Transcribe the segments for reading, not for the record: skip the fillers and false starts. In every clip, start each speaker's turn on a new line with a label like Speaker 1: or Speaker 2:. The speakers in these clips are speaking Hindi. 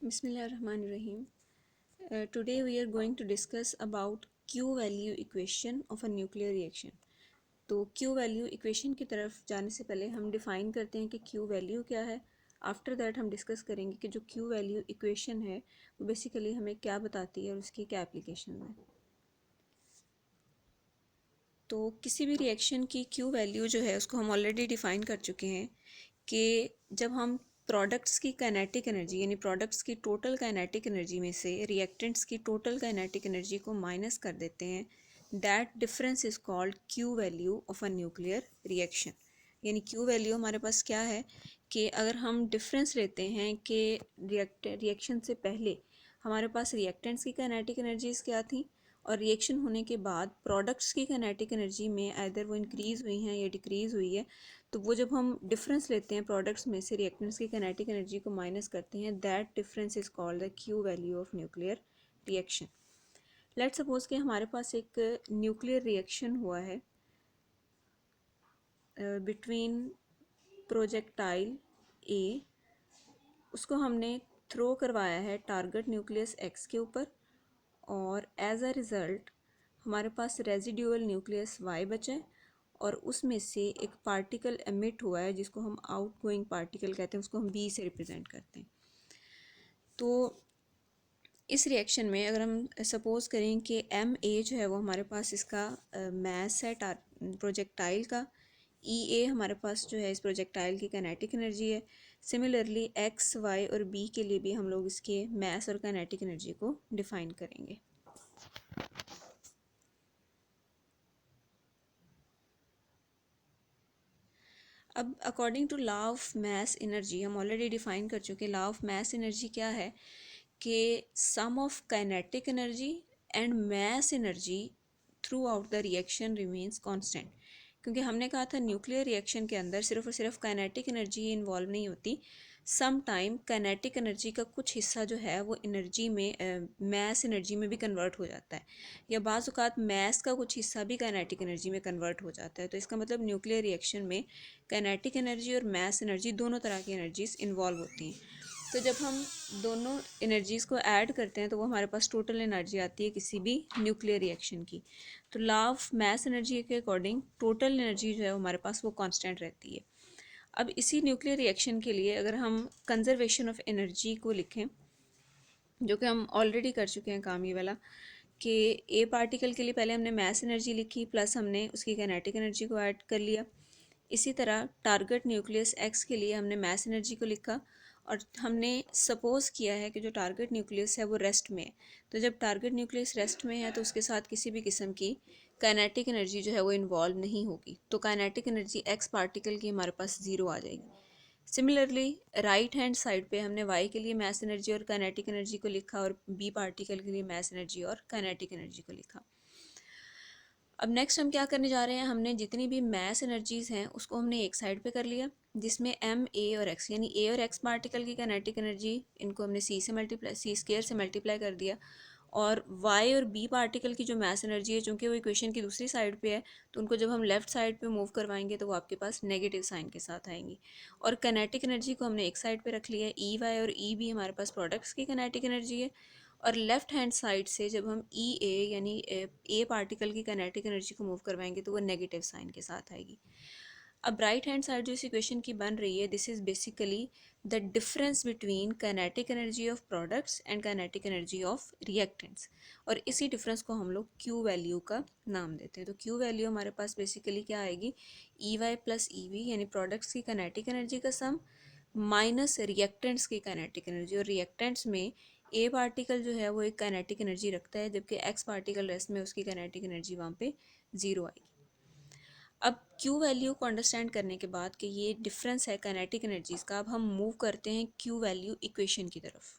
Speaker 1: Bismillahirrahmanirrahim. Today we are going to discuss about Q value equation of a nuclear reaction. तो Q value equation की तरफ जाने से पहले हम डिफ़ाइन करते हैं कि Q value क्या है. आफ्टर दैट हम डिस्कस करेंगे कि जो Q value equation है वो बेसिकली हमें क्या बताती है और उसकी क्या एप्लीकेशन है. तो किसी भी रिएक्शन की Q वैल्यू जो है उसको हम ऑलरेडी डिफ़ाइन कर चुके हैं कि जब हम प्रोडक्ट्स की काइनेटिक एनर्जी यानी प्रोडक्ट्स की टोटल काइनेटिक एनर्जी में से रिएक्टेंट्स की टोटल काइनेटिक एनर्जी को माइनस कर देते हैं, that difference is called Q value of a nuclear reaction. यानी Q वैल्यू हमारे पास क्या है कि अगर हम डिफरेंस लेते हैं कि रिएक्शन से पहले हमारे पास रिएक्टेंट्स की काइनेटिक एनर्जीज़ क्या थी और रिएक्शन होने के बाद प्रोडक्ट्स की काइनेटिक एनर्जी में आइदर वो इंक्रीज़ हुई हैं या डिक्रीज़ हुई है, तो वो जब हम डिफरेंस लेते हैं प्रोडक्ट्स में से रिएक्टेंट्स की काइनेटिक एनर्जी को माइनस करते हैं, that difference is called the Q value of nuclear reaction. Let's suppose कि हमारे पास एक न्यूक्लियर रिएक्शन हुआ है बिटवीन प्रोजेक्टाइल ए, उसको हमने थ्रो करवाया है टारगेट न्यूक्लियस एक्स के ऊपर और एज अ रिज़ल्ट हमारे पास रेजिड्यूअल न्यूक्लियस वाई बचा है और उसमें से एक पार्टिकल एमिट हुआ है जिसको हम आउटगोइंग पार्टिकल कहते हैं, उसको हम बी से रिप्रेजेंट करते हैं. तो इस रिएक्शन में अगर हम सपोज़ करें कि एम ए जो है वो हमारे पास इसका मैस है प्रोजेक्टाइल का, ई ए हमारे पास जो है इस प्रोजेक्टाइल की काइनेटिक एनर्जी है. सिमिलरली एक्स वाई और बी के लिए भी हम लोग इसके मैस और काइनेटिक एनर्जी को डिफ़ाइन करेंगे. अब according to law of mass energy हम ऑलरेडी डिफ़ाइन कर चुके हैं. लॉ ऑफ मैस एनर्जी क्या है कि sum of kinetic energy and mass energy throughout the reaction remains constant. क्योंकि हमने कहा था न्यूक्लियर रिएक्शन के अंदर सिर्फ और सिर्फ काइनेटिक एनर्जी ही इन्वॉल्व नहीं होती, सम टाइम काइनेटिक एनर्जी का कुछ हिस्सा जो है वो एनर्जी में मैस एनर्जी में भी कन्वर्ट हो जाता है, या बाज़ औक़ात मैस का कुछ हिस्सा भी काइनेटिक एनर्जी में कन्वर्ट हो जाता है. तो इसका मतलब न्यूक्लियर रिएक्शन में काइनेटिक एनर्जी और मैस एनर्जी दोनों तरह की एनर्जीज इन्वॉल्व होती हैं. तो जब हम दोनों एनर्जीज़ को ऐड करते हैं तो वो हमारे पास टोटल एनर्जी आती है किसी भी न्यूक्लियर रिएक्शन की. तो लॉ ऑफ मैस एनर्जी के अकॉर्डिंग टोटल एनर्जी जो है हमारे पास वो कांस्टेंट रहती है. अब इसी न्यूक्लियर रिएक्शन के लिए अगर हम कंजर्वेशन ऑफ एनर्जी को लिखें, जो कि हम ऑलरेडी कर चुके हैं काम ये वाला, कि ए पार्टिकल के लिए पहले हमने मैस एनर्जी लिखी प्लस हमने उसकी काइनेटिक एनर्जी को ऐड कर लिया. इसी तरह टारगेट न्यूक्लियस एक्स के लिए हमने मैस एनर्जी को लिखा और हमने सपोज़ किया है कि जो टारगेट न्यूक्लियस है वो रेस्ट में है. तो जब टारगेट न्यूक्लियस रेस्ट में है तो उसके साथ किसी भी किस्म की काइनेटिक एनर्जी जो है वो इन्वॉल्व नहीं होगी. तो काइनेटिक एनर्जी एक्स पार्टिकल की हमारे पास ज़ीरो आ जाएगी. सिमिलरली राइट हैंड साइड पे हमने वाई के लिए मैस एनर्जी और काइनेटिक एनर्जी को लिखा और बी पार्टिकल के लिए मैस एनर्जी और काइनेटिक एनर्जी को लिखा. अब नेक्स्ट हम क्या करने जा रहे हैं, हमने जितनी भी मैस एनर्जीज़ हैं उसको हमने एक साइड पे कर लिया, जिसमें एम ए और एक्स यानी ए और एक्स पार्टिकल की काइनेटिक एनर्जी इनको हमने सी स्क्वायर से मल्टीप्लाई कर दिया और वाई और बी पार्टिकल की जो मैस एनर्जी है चूँकि वो इक्वेशन की दूसरी साइड पे है तो उनको जब हम लेफ़्ट साइड पे मूव करवाएंगे तो वो आपके पास नेगेटिव साइन के साथ आएंगी. और काइनेटिक एनर्जी को हमने एक साइड पे रख लिया है, ई वाई और ई बी हमारे पास प्रोडक्ट्स की काइनेटिक एनर्जी है. और लेफ़्ट हैंड साइड से जब हम ई ए यानी ए पार्टिकल की काइनेटिक एनर्जी को मूव करवाएंगे तो वो नेगेटिव साइन के साथ आएगी. अब राइट हैंड साइड जो इस इक्वेशन की बन रही है, this is basically the difference between kinetic energy of products and kinetic energy of reactants. और इसी डिफरेंस को हम लोग Q वैल्यू का नाम देते हैं. तो Q वैल्यू हमारे पास बेसिकली क्या आएगी, E Y plus E V यानी प्रोडक्ट्स की काइनेटिक एनर्जी का सम माइनस रिएक्टेंट्स की काइनेटिक एनर्जी. और रिएक्टेंट्स में ए पार्टिकल जो है वो एक काइनेटिक एनर्जी रखता है जबकि एक्स पार्टिकल रेस्ट में उसकी काइनेटिक एनर्जी वहाँ पे ज़ीरो आएगी. अब Q वैल्यू को अंडरस्टैंड करने के बाद कि ये डिफरेंस है काइनेटिक एनर्जीज़ का, अब हम मूव करते हैं Q वैल्यू इक्वेशन की तरफ.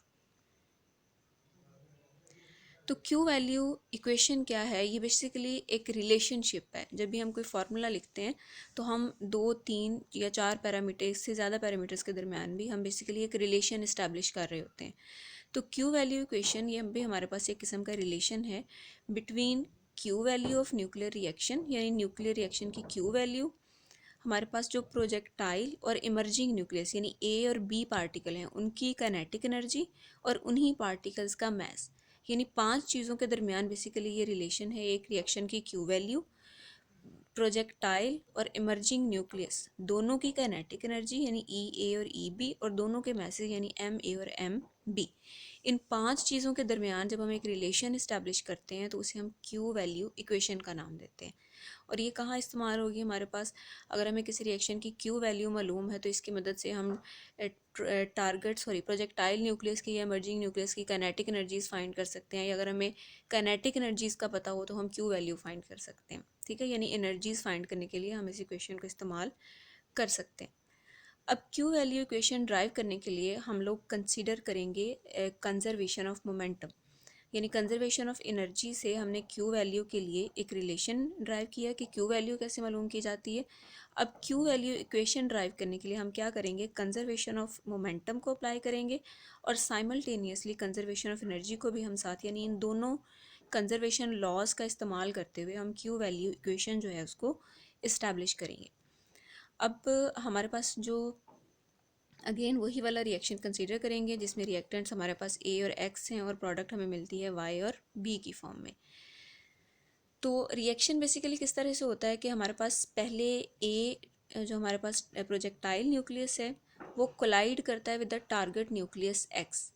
Speaker 1: तो Q वैल्यू इक्वेशन क्या है, ये बेसिकली एक रिलेशनशिप है. जब भी हम कोई फार्मूला लिखते हैं तो हम 2, 3 या 4 पैरामीटर से ज़्यादा पैरामीटर्स के दरमियान भी हम बेसिकली एक रिलेशन इस्टेब्लिश कर रहे होते हैं. तो Q वैल्यू इक्वेशन ये भी हमारे पास एक किस्म का रिलेशन है between Q value of nuclear reaction यानी न्यूक्लियर रिएक्शन की Q वैल्यू, हमारे पास जो प्रोजेक्टाइल और इमर्जिंग न्यूक्लियस यानी ए और बी पार्टिकल हैं उनकी काइनेटिक एनर्जी और उन्हीं पार्टिकल्स का मास, यानी 5 चीज़ों के दरमियान बेसिकली ये रिलेशन है एक रिएक्शन की क्यू वैल्यू, प्रोजेक्टाइल और इमर्जिंग न्यूक्लियस दोनों की काइनेटिक एनर्जी यानी ई ए और ई बी और दोनों के मैसेज यानी एम ए और एम बी। इन 5 चीज़ों के दरमियान जब हम एक रिलेशन इस्टेब्लिश करते हैं तो उसे हम क्यू वैल्यू इक्वेशन का नाम देते हैं। और ये कहाँ इस्तेमाल होगी हमारे पास, अगर हमें किसी रिएक्शन की क्यू वैल्यू मालूम है तो इसकी मदद से हम प्रोजेक्टाइल न्यूक्लियस की या इमर्जिंग न्यूक्लियस की काइनेटिक एनर्जीज फाइंड कर सकते हैं, या अगर हमें काइनेटिक एनर्जीज का पता हो तो हम क्यू वैल्यू फाइंड कर सकते हैं। ठीक है, यानी एनर्जीज फाइंड करने के लिए हम इस इक्वेशन का इस्तेमाल कर सकते हैं। अब क्यू वैल्यू इक्वेशन ड्राइव करने के लिए हम लोग कंसीडर करेंगे कंजर्वेशन ऑफ मोमेंटम, यानी कंजर्वेशन ऑफ एनर्जी से हमने क्यू वैल्यू के लिए एक रिलेशन ड्राइव किया कि क्यू वैल्यू कैसे मालूम की जाती है। अब क्यू वैल्यू इक्वेशन ड्राइव करने के लिए हम क्या करेंगे, कंजर्वेशन ऑफ मोमेंटम को अप्लाई करेंगे और साइमल्टेनियसली कंजर्वेशन ऑफ एनर्जी को भी हम साथ, यानी इन दोनों कंजर्वेशन लॉज का इस्तेमाल करते हुए हम क्यू वैल्यू इक्वेशन जो है उसको इस्टेब्लिश करेंगे। अब हमारे पास जो अगेन वही वाला रिएक्शन कंसीडर करेंगे जिसमें रिएक्टेंट्स हमारे पास ए और एक्स हैं और प्रोडक्ट हमें मिलती है वाई और बी की फॉर्म में। तो रिएक्शन बेसिकली किस तरह से होता है कि हमारे पास पहले ए जो हमारे पास प्रोजेक्टाइल न्यूक्लियस है वो कोलाइड करता है with the target nucleus x.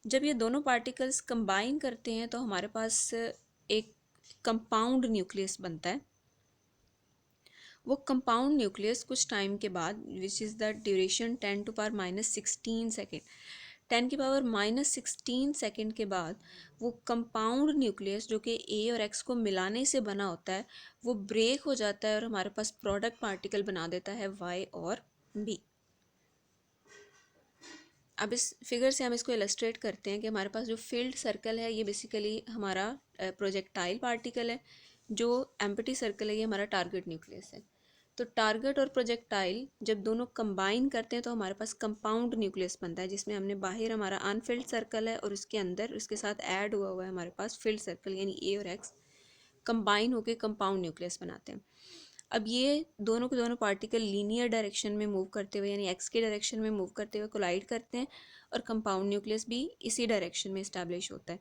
Speaker 1: जब ये दोनों पार्टिकल्स कंबाइन करते हैं तो हमारे पास एक कंपाउंड न्यूक्लियस बनता है। वो कंपाउंड न्यूक्लियस कुछ टाइम के बाद which is the duration 10⁻⁻16 second, 10⁻⁻16 second के बाद वो कंपाउंड न्यूक्लियस जो कि ए और एक्स को मिलाने से बना होता है वो ब्रेक हो जाता है और हमारे पास प्रोडक्ट पार्टिकल बना देता है वाई और बी। अब इस फिगर से हम इसको इलस्ट्रेट करते हैं कि हमारे पास जो फील्ड सर्कल है ये बेसिकली हमारा प्रोजेक्टाइल पार्टिकल है, जो एम्प्टी सर्कल है ये हमारा टारगेट न्यूक्लियस है। तो टारगेट और प्रोजेक्टाइल जब दोनों कंबाइन करते हैं तो हमारे पास कंपाउंड न्यूक्लियस बनता है जिसमें हमने बाहर हमारा अनफिल्ड सर्कल है और उसके अंदर उसके साथ ऐड हुआ है हमारे पास फील्ड सर्कल यानी ए और एक्स कंबाइन होकर कंपाउंड न्यूक्लियस बनाते हैं। अब ये दोनों के दोनों पार्टिकल लीनियर डायरेक्शन में मूव करते हुए यानी एक्स के डायरेक्शन में मूव करते हुए कोलाइड करते हैं और कंपाउंड न्यूक्लियस भी इसी डायरेक्शन में इस्टेब्लिश होता है।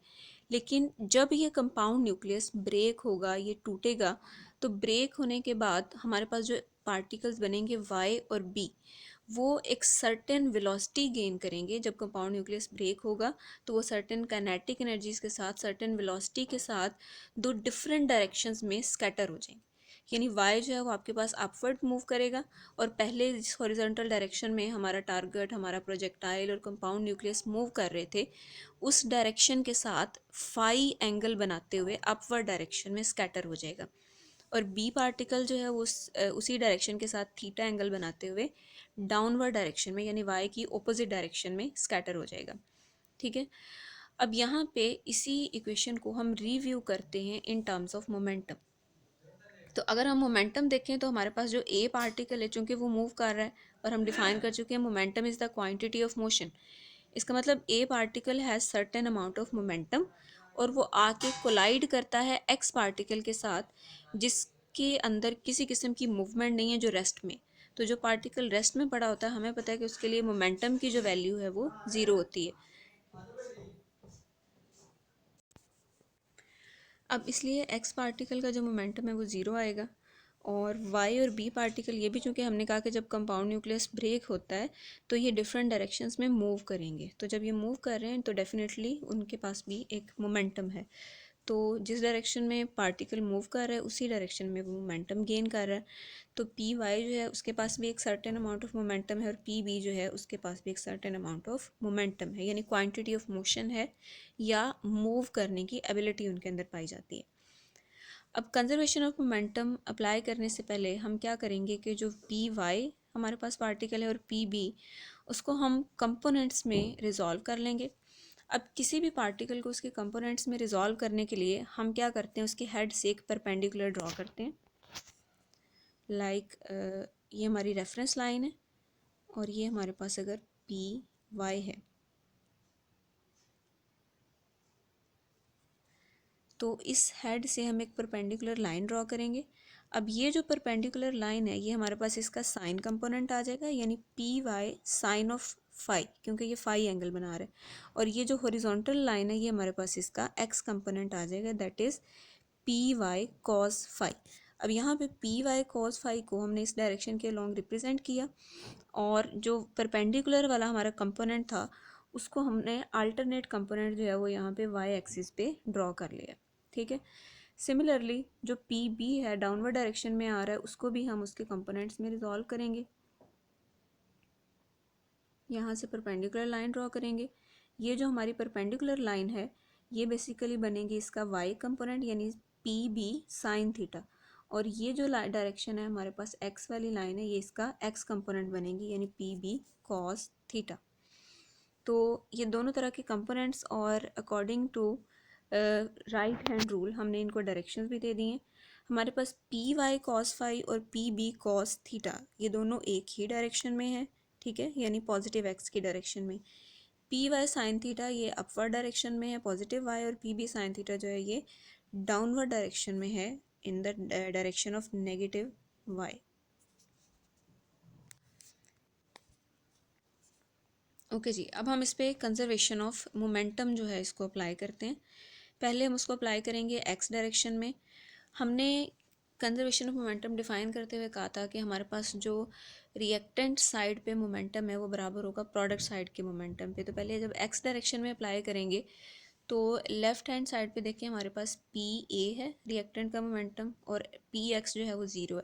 Speaker 1: लेकिन जब ये कंपाउंड न्यूक्लियस ब्रेक होगा, ये टूटेगा, तो ब्रेक होने के बाद हमारे पास जो पार्टिकल्स बनेंगे वाई और बी वो एक सर्टेन वेलोसिटी गेन करेंगे। जब कंपाउंड न्यूक्लियस ब्रेक होगा तो वो सर्टेन काइनेटिक एनर्जीज के साथ सर्टेन वेलोसिटी के साथ दो डिफरेंट डायरेक्शंस में स्कैटर हो जाएंगे। यानी वाई जो है वो आपके पास अपवर्ड मूव करेगा और पहले जिस हॉरिजॉन्टल डायरेक्शन में हमारा टारगेट हमारा प्रोजेक्टाइल और कंपाउंड न्यूक्लियस मूव कर रहे थे उस डायरेक्शन के साथ फाई एंगल बनाते हुए अपवर्ड डायरेक्शन में स्कैटर हो जाएगा और बी पार्टिकल जो है वो उसी डायरेक्शन के साथ थीटा एंगल बनाते हुए डाउनवर्ड डायरेक्शन में यानी वाई की ऑपोजिट डायरेक्शन में स्कैटर हो जाएगा। ठीक है, अब यहाँ पे इसी इक्वेशन को हम रिव्यू करते हैं इन टर्म्स ऑफ मोमेंटम। तो अगर हम मोमेंटम देखें तो हमारे पास जो ए पार्टिकल है चूँकि वो मूव कर रहा है और हम डिफाइन कर चुके हैं momentum is the quantity of motion, इसका मतलब ए particle has certain amount of momentum और वो आके कोलाइड करता है एक्स पार्टिकल के साथ जिसके अंदर किसी किस्म की मूवमेंट नहीं है, जो रेस्ट में। तो जो पार्टिकल रेस्ट में पड़ा होता है हमें पता है कि उसके लिए मोमेंटम की जो वैल्यू है वो ज़ीरो होती है। अब इसलिए एक्स पार्टिकल का जो मोमेंटम है वो ज़ीरो आएगा और वाई और बी पार्टिकल ये भी, चूँकि हमने कहा कि जब कंपाउंड न्यूक्लियस ब्रेक होता है तो ये डिफरेंट डायरेक्शंस में मूव करेंगे, तो जब ये मूव कर रहे हैं तो डेफिनेटली उनके पास भी एक मोमेंटम है। तो जिस डायरेक्शन में पार्टिकल मूव कर रहा है उसी डायरेक्शन में वो मोमेंटम गेन कर रहा है। तो पी वाई जो है उसके पास भी एक सर्टेन अमाउंट ऑफ मोमेंटम है और पी बी जो है उसके पास भी एक सर्टेन अमाउंट ऑफ मोमेंटम है, यानी क्वांटिटी ऑफ मोशन है या मूव करने की एबिलिटी उनके अंदर पाई जाती है। अब कंजर्वेशन ऑफ मोमेंटम अप्लाई करने से पहले हम क्या करेंगे कि जो पी वाई हमारे पास पार्टिकल है और पी बी उसको हम कंपोनेंट्स में रिजॉल्व कर लेंगे। अब किसी भी पार्टिकल को उसके कंपोनेंट्स में रिजॉल्व करने के लिए हम क्या करते हैं, उसके हेड से एक परपेंडिकुलर ड्रॉ करते हैं। ये हमारी रेफरेंस लाइन है और ये हमारे पास अगर पी वाई है तो इस हेड से हम एक परपेंडिकुलर लाइन ड्रॉ करेंगे। अब ये जो परपेंडिकुलर लाइन है ये हमारे पास इसका साइन कंपोनेंट आ जाएगा, यानी P Y sine of phi, क्योंकि ये फाई एंगल बना रहा है। और ये जो हॉरिजॉन्टल लाइन है ये हमारे पास इसका एक्स कंपोनेंट आ जाएगा, that is P Y cos phi. अब यहाँ पे पी वाई कॉस फाई को हमने इस डायरेक्शन के लॉन्ग रिप्रेजेंट किया, और जो परपेंडिकुलर वाला हमारा कंपोनेंट था उसको हमने अल्टरनेट कंपोनेंट जो है वो यहाँ पे वाई एक्सिस पे ड्रॉ कर लिया। ठीक है। सिमिलरली जो पी बी है डाउनवर्ड डायरेक्शन में आ रहा है उसको भी हम उसके कंपोनेंट्स में रिजॉल्व करेंगे। यहाँ से परपेंडिकुलर लाइन ड्रॉ करेंगे। ये जो हमारी परपेंडिकुलर लाइन है ये बेसिकली बनेगी इसका वाई कंपोनेंट, यानी पी बी साइन थीटा। और ये जो डायरेक्शन है हमारे पास एक्स वाली लाइन है ये इसका एक्स कंपोनेंट बनेगी, यानी पी बी कॉस थीटा। तो ये दोनों तरह के कंपोनेंट्स, और according to right hand rule हमने इनको डायरेक्शंस भी दे दिए हैं। हमारे पास पी वाई कॉस फाई और पी बी कॉस थीटा ये दोनों एक ही डायरेक्शन में है। ठीक है, यानी पॉजिटिव एक्स की डायरेक्शन में। पी वाई साइन थीटा ये अपवर्ड डायरेक्शन में है पॉजिटिव वाई, और पी बी साइन थीटा जो है ये डाउनवर्ड डायरेक्शन में है in the direction of negative y. Okay जी, अब हम इस पर कंजर्वेशन ऑफ मोमेंटम जो है इसको अप्लाई करते हैं। पहले हम उसको अप्लाई करेंगे एक्स डायरेक्शन में। हमने कंजर्वेशन ऑफ मोमेंटम डिफाइन करते हुए कहा था कि हमारे पास जो रिएक्टेंट साइड पे मोमेंटम है वो बराबर होगा प्रोडक्ट साइड के मोमेंटम पे। तो पहले जब एक्स डायरेक्शन में अप्लाई करेंगे तो लेफ़्ट हैंड साइड पे देखिए हमारे पास पी ए है रिएक्टेंट का मोमेंटम, और पी एक्स जो है वो ज़ीरो है।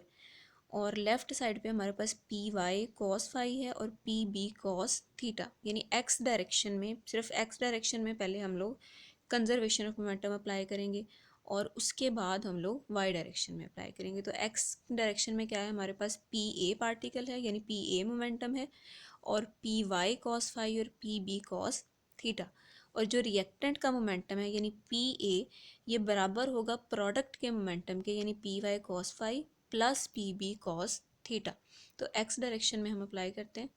Speaker 1: और लेफ़्ट साइड पे हमारे पास पी वाई कॉस फाई है और पी बी कॉस थीटा, यानी एक्स डायरेक्शन में, सिर्फ एक्स डायरेक्शन में पहले हम लोग कंजर्वेशन ऑफ मोमेंटम अप्लाई करेंगे और उसके बाद हम लोग वाई डायरेक्शन में अप्लाई करेंगे। तो एक्स डायरेक्शन में क्या है, हमारे पास पी ए पार्टिकल है यानी पी ए मोमेंटम है, और पी वाई कॉस फाई और पी बी कॉस थीटा। और जो रिएक्टेंट का मोमेंटम है यानी पी ए, ये बराबर होगा प्रोडक्ट के मोमेंटम के, यानी P Y cos phi plus P B cos theta. तो एक्स डायरेक्शन में हम अप्लाई करते हैं।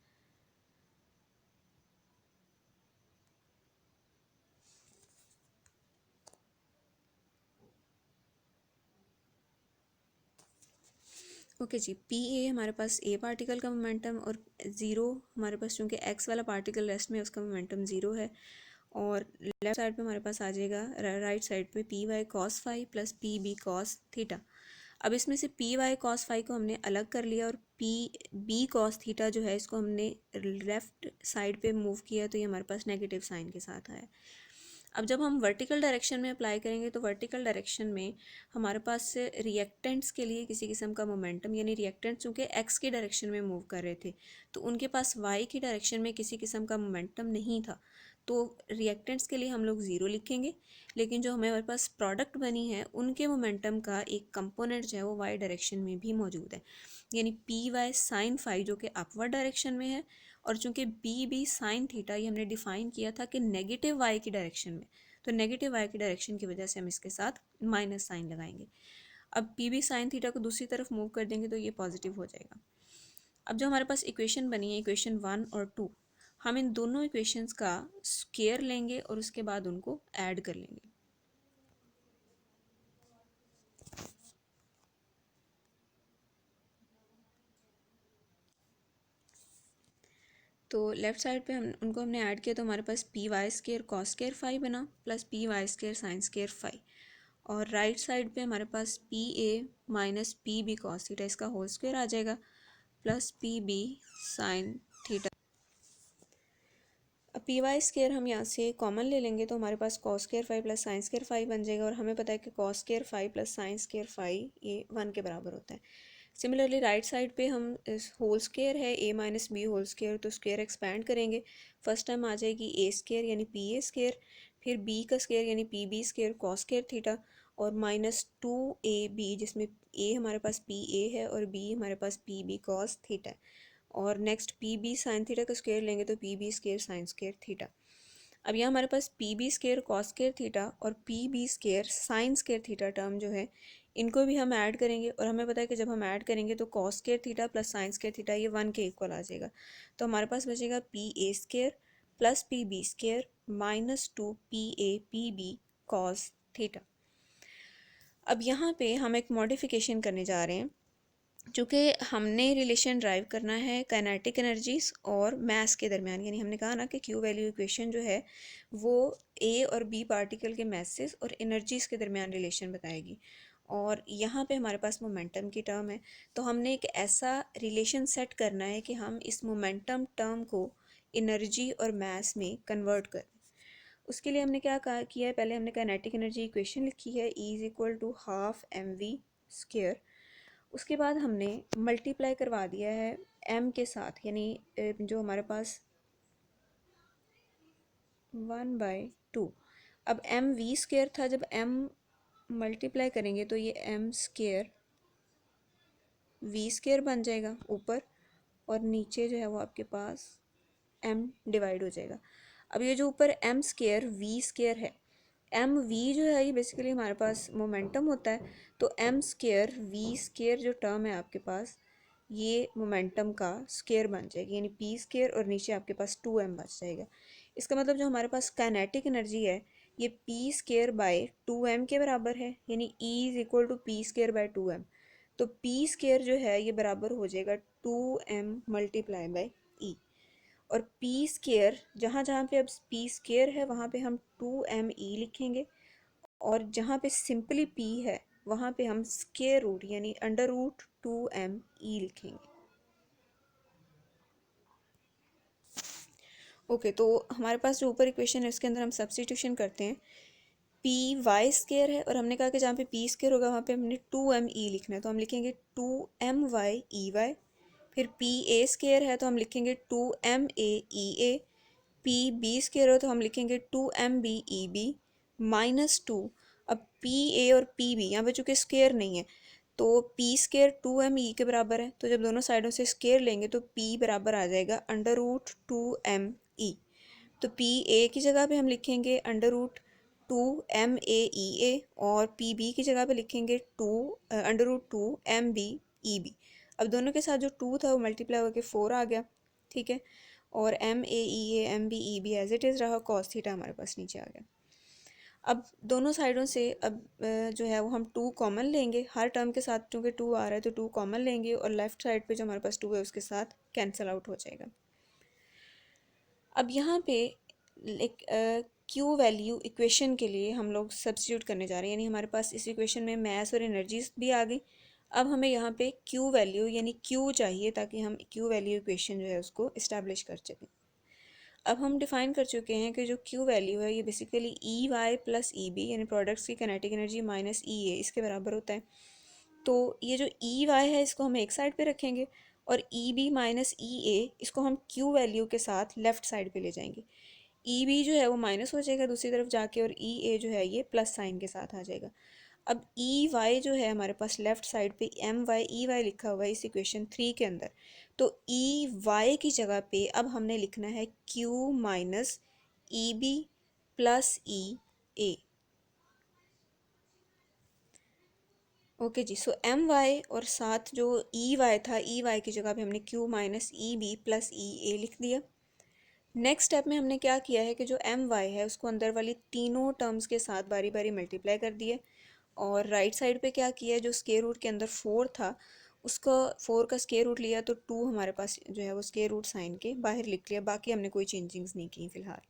Speaker 1: ओके जी, पी ए हमारे पास ए पार्टिकल का मोमेंटम, और ज़ीरो हमारे पास चूँकि एक्स वाला पार्टिकल रेस्ट में उसका मोमेंटम ज़ीरो है। और लेफ्ट साइड पे हमारे पास आ जाएगा राइट साइड पे P Y cos phi plus P B cos theta. अब इसमें से पी वाई कॉस फाई को हमने अलग कर लिया, और पी बी कॉस थीटा जो है इसको हमने लेफ़्ट साइड पे मूव किया, तो ये हमारे पास नेगेटिव साइन के साथ आया। अब जब हम वर्टिकल डायरेक्शन में अप्लाई करेंगे तो वर्टिकल डायरेक्शन में हमारे पास रिएक्टेंट्स के लिए किसी किस्म का मोमेंटम, यानी रिएक्टेंट्स चूँकि एक्स की डायरेक्शन में मूव कर रहे थे तो उनके पास वाई की डायरेक्शन में किसी किस्म का मोमेंटम नहीं था, तो रिएक्टेंट्स के लिए हम लोग ज़ीरो लिखेंगे। लेकिन जो हमारे पास प्रोडक्ट बनी है उनके मोमेंटम का एक कंपोनेंट जो है वो वाई डायरेक्शन में भी मौजूद है, यानी पी वाई साइन फाई जो कि अपवर्ड डायरेक्शन में है, और चूंकि बी बी साइन थीटा ये हमने डिफाइन किया था कि नेगेटिव वाई की डायरेक्शन में, तो नेगेटिव वाई की डायरेक्शन की वजह से हम इसके साथ माइनस साइन लगाएंगे। अब पी बी साइन थीटा को दूसरी तरफ मूव कर देंगे तो ये पॉजिटिव हो जाएगा। अब जो हमारे पास इक्वेशन बनी है इक्वेशन 1 और 2, हम इन दोनों इक्वेशंस का स्क्वायर लेंगे और उसके बाद उनको ऐड कर लेंगे। तो लेफ़्ट साइड पे हम उनको हमने ऐड किया तो हमारे पास P y square cos square phi बना plus P y square sine square phi, और राइट साइड पे हमारे पास P A minus P B cos theta इसका होल स्क्वायर आ जाएगा plus P B sine theta. अब पी वाई स्केयर हम यहाँ से कॉमन ले लेंगे तो हमारे पास cos square phi plus sine square phi बन जाएगा, और हमें पता है कि cos square phi plus sine square phi ये 1 के बराबर होता है। सिमिलरली राइट साइड पे हम इस होल स्केयर है A minus B whole square, तो स्केयर एक्सपैंड करेंगे। फर्स्ट टाइम आ जाएगी ए स्केयर यानी पी ए स्केयर, फिर बी का स्केयर यानी P B square cos square theta, और माइनस 2ab जिसमें ए हमारे पास पी ए है और बी हमारे पास पी बी कॉस थीटा है, और next P B sine theta का स्क्वायर लेंगे तो P B square sine square theta. अब यहाँ हमारे पास P B square cos square theta और P B square sine square theta term जो है इनको भी हम ऐड करेंगे, और हमें पता है कि जब हम ऐड करेंगे तो cos square theta plus sign square theta ये 1 के इक्वल आ जाएगा। तो हमारे पास बचेगा P A square plus P B square minus 2 P A P B cos theta. अब यहाँ पे हम एक मॉडिफिकेशन करने जा रहे हैं, चूँकि हमने रिलेशन ड्राइव करना है काइनेटिक एनर्जीज और मास के दरमियान, यानी हमने कहा ना कि क्यू वैल्यू इक्वेशन जो है वो ए और बी पार्टिकल के मासेस और एनर्जीज के दरमियान रिलेशन बताएगी। और यहाँ पे हमारे पास मोमेंटम की टर्म है, तो हमने एक ऐसा रिलेशन सेट करना है कि हम इस मोमेंटम टर्म को एनर्जी और मास में कन्वर्ट करें। उसके लिए हमने क्या कहा किया है, पहले हमने काइनेटिक एनर्जी इक्वेशन लिखी है, E is equal to half M V square. उसके बाद हमने मल्टीप्लाई करवा दिया है m के साथ, यानी जो हमारे पास 1/2। अब एम वी स्क्वेयर था, जब m मल्टीप्लाई करेंगे तो ये m स्क्वेयर वी स्क्वेयर बन जाएगा ऊपर, और नीचे जो है वो आपके पास m डिवाइड हो जाएगा। अब ये जो ऊपर m स्क्वेयर वी स्क्वेयर है, एम वी जो है ये बेसिकली हमारे पास मोमेंटम होता है, तो एम स्क्वेयर वी स्क्वेयर जो टर्म है आपके पास ये मोमेंटम का स्क्वेयर बन जाएगी, यानी पी स्क्वेयर, और नीचे आपके पास 2m बच जाएगा। इसका मतलब जो हमारे पास काइनेटिक एनर्जी है ये पी स्क्वेयर बाय 2m के बराबर है, यानी E is equal to P square by 2m। तो पी स्क्वेयर जो है ये बराबर हो जाएगा 2m मल्टीप्लाई बाय E। और पी स्केयर जहाँ जहाँ पे अब पी स्केयर है वहाँ पे हम 2m e लिखेंगे, और जहाँ पे सिंपली p है वहाँ पे हम स्केयर रूट यानी अंडर रूट 2m e लिखेंगे। ओके, तो हमारे पास जो ऊपर इक्वेशन है उसके अंदर हम सब्स्टिट्यूशन करते हैं। पी वाई स्केयर है, और हमने कहा कि जहाँ पे पी स्केयर होगा वहाँ पे हमने 2m e लिखना है, तो हम लिखेंगे 2my फिर पी ए स्केयर है तो हम लिखेंगे 2ma पी बी स्केयर हो तो हम लिखेंगे 2mbe -2। अब पी ए और पी बी यहाँ पे चूँकि स्केयर नहीं है तो पी स्केयर 2me के बराबर है, तो जब दोनों साइडों से स्केयर लेंगे तो p बराबर आ जाएगा अंडर रूट 2me। तो पी ए की जगह पे हम लिखेंगे अंडर रूट 2mae और पी बी की जगह पे लिखेंगे अंडर रूट 2mbe। अब दोनों के साथ जो 2 था वो मल्टीप्लाई होकर 4 आ गया, ठीक है, और MAEA MBE as it is रहा, कॉस थीटा हमारे पास नीचे आ गया। अब दोनों साइडों से अब जो है वो हम 2 कॉमन लेंगे, हर टर्म के साथ चूँकि 2 आ रहा है तो 2 कॉमन लेंगे, और लेफ़्ट साइड पे जो हमारे पास 2 है उसके साथ कैंसिल आउट हो जाएगा। अब यहाँ पे एक क्यू वैल्यू इक्वेशन के लिए हम लोग सब्स्टिट्यूट करने जा रहे हैं, यानी हमारे पास इस इक्वेशन में मैस और एनर्जीज भी आ गई। अब हमें यहाँ पे क्यू वैल्यू यानी क्यू चाहिए ताकि हम क्यू वैल्यू इक्वेशन जो है उसको इस्टेब्लिश कर सकें। अब हम डिफ़ाइन कर चुके हैं कि जो क्यू वैल्यू है ये basically E Y plus E B यानी प्रोडक्ट्स की kinetic energy minus E A इसके बराबर होता है। तो ये जो ई वाई है इसको हम एक साइड पे रखेंगे, और ई बी माइनस ई ए इसको हम क्यू वैल्यू के साथ लेफ़्ट साइड पे ले जाएंगे। ई बी जो है वो माइनस हो जाएगा दूसरी तरफ जाके, और ई ए जो है ये प्लस साइन के साथ आ जाएगा। अब ई वाई जो है हमारे पास लेफ़्ट साइड पे एम वाई ई वाई लिखा हुआ है इस इक्वेशन 3 के अंदर, तो ई वाई की जगह पे अब हमने लिखना है Q minus E B plus E A. Okay जी, सो एम वाई और साथ जो ई वाई था, ई वाई की जगह पे हमने Q minus E B plus E A लिख दिया। नेक्स्ट स्टेप में हमने क्या किया है कि जो एम वाई है उसको अंदर वाली तीनों टर्म्स के साथ बारी बारी मल्टीप्लाई कर दिए, और राइट साइड पे क्या किया है, जो स्केयर रूट के अंदर 4 था उसका 4 का स्केयर रूट लिया, तो 2 हमारे पास जो है वो स्केयर रूट साइन के बाहर लिख लिया, बाकी हमने कोई चेंजिंग्स नहीं की फ़िलहाल।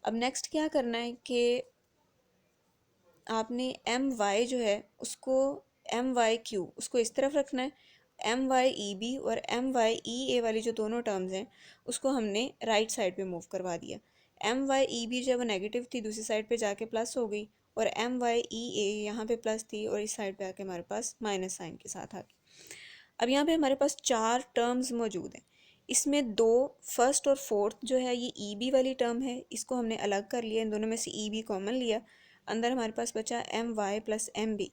Speaker 1: अब नेक्स्ट क्या करना है कि आपने एम वाई जो है उसको एम वाई क्यू उसको इस तरफ रखना है, एम वाई ई बी और एम वाई ई ए वाली जो दोनों टर्म्स हैं उसको हमने राइट साइड पे मूव करवा दिया। एम वाई ई बी जब वो नेगेटिव थी दूसरी साइड पे जाके प्लस हो गई, और एम वाई ई ए यहाँ पे प्लस थी और इस साइड पे आके हमारे पास माइनस साइन के साथ आ गई। अब यहाँ पे हमारे पास 4 टर्म्स मौजूद हैं, इसमें 2 फर्स्ट और फोर्थ जो है ये ई बी वाली टर्म है, इसको हमने अलग कर लिया, इन दोनों में से ई बी कॉमन लिया, अंदर हमारे पास बचा M Y plus M B,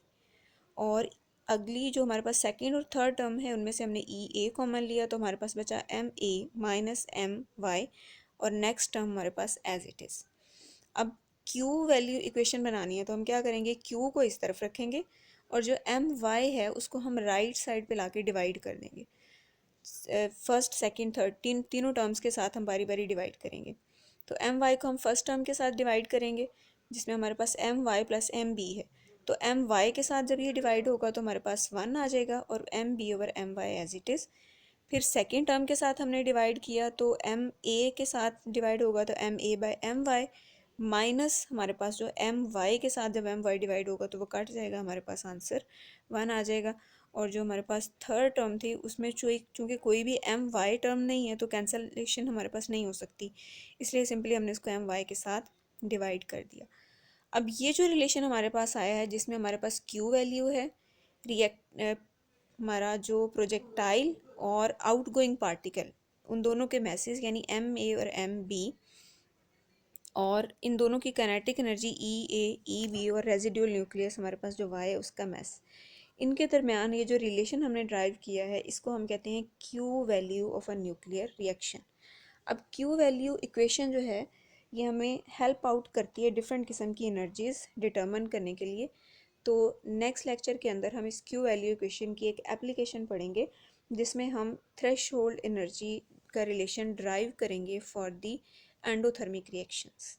Speaker 1: और अगली जो हमारे पास सेकेंड और थर्ड टर्म है उनमें से हमने ई ए कॉमन लिया, तो हमारे पास बचा M A minus M Y, और नेक्स्ट टर्म हमारे पास एज इट इज़। अब क्यू वैल्यू इक्वेशन बनानी है तो हम क्या करेंगे, क्यू को इस तरफ रखेंगे और जो एम वाई है उसको हम राइट साइड पे लाके डिवाइड कर देंगे। फर्स्ट सेकंड थर्ड तीनों टर्म्स के साथ हम बारी बारी डिवाइड करेंगे। तो एम वाई को हम फर्स्ट टर्म के साथ डिवाइड करेंगे जिसमें हमारे पास M Y plus M B है, तो एम वाई के साथ जब ये डिवाइड होगा तो हमारे पास 1 आ जाएगा और M B over M Y as it is. फिर सेकेंड टर्म के साथ हमने डिवाइड किया तो एम ए के साथ डिवाइड होगा तो M A by M Y minus हमारे पास जो एम वाई के साथ जब एम वाई डिवाइड होगा तो वो कट जाएगा, हमारे पास आंसर 1 आ जाएगा। और जो हमारे पास थर्ड टर्म थी उसमें चूँकि कोई भी एम वाई टर्म नहीं है तो कैंसलेशन हमारे पास नहीं हो सकती, इसलिए सिंपली हमने इसको एम वाई के साथ डिवाइड कर दिया। अब ये जो रिलेशन हमारे पास आया है जिसमें हमारे पास क्यू वैल्यू है, हमारा जो प्रोजेक्टाइल और आउटगोइंग पार्टिकल उन दोनों के मैसेज यानी एम ए और एम बी, और इन दोनों की काइनेटिक एनर्जी ई ए ई बी और रेजिडुअल न्यूक्लियस हमारे पास जो वाई है उसका मैस, इनके दरमियान ये जो रिलेशन हमने ड्राइव किया है इसको हम कहते हैं Q value of a nuclear reaction. अब क्यू वैल्यू इक्वेशन जो है ये हमें हेल्प आउट करती है डिफरेंट किस्म की एनर्जीज डिटर्मन करने के लिए। तो नेक्स्ट लेक्चर के अंदर हम इस क्यू वैल्यू इक्वेशन की एक एप्लीकेशन पढ़ेंगे जिसमें हम थ्रेशोल्ड एनर्जी का रिलेशन ड्राइव करेंगे फॉर दी एंडोथर्मिक रिएक्शंस।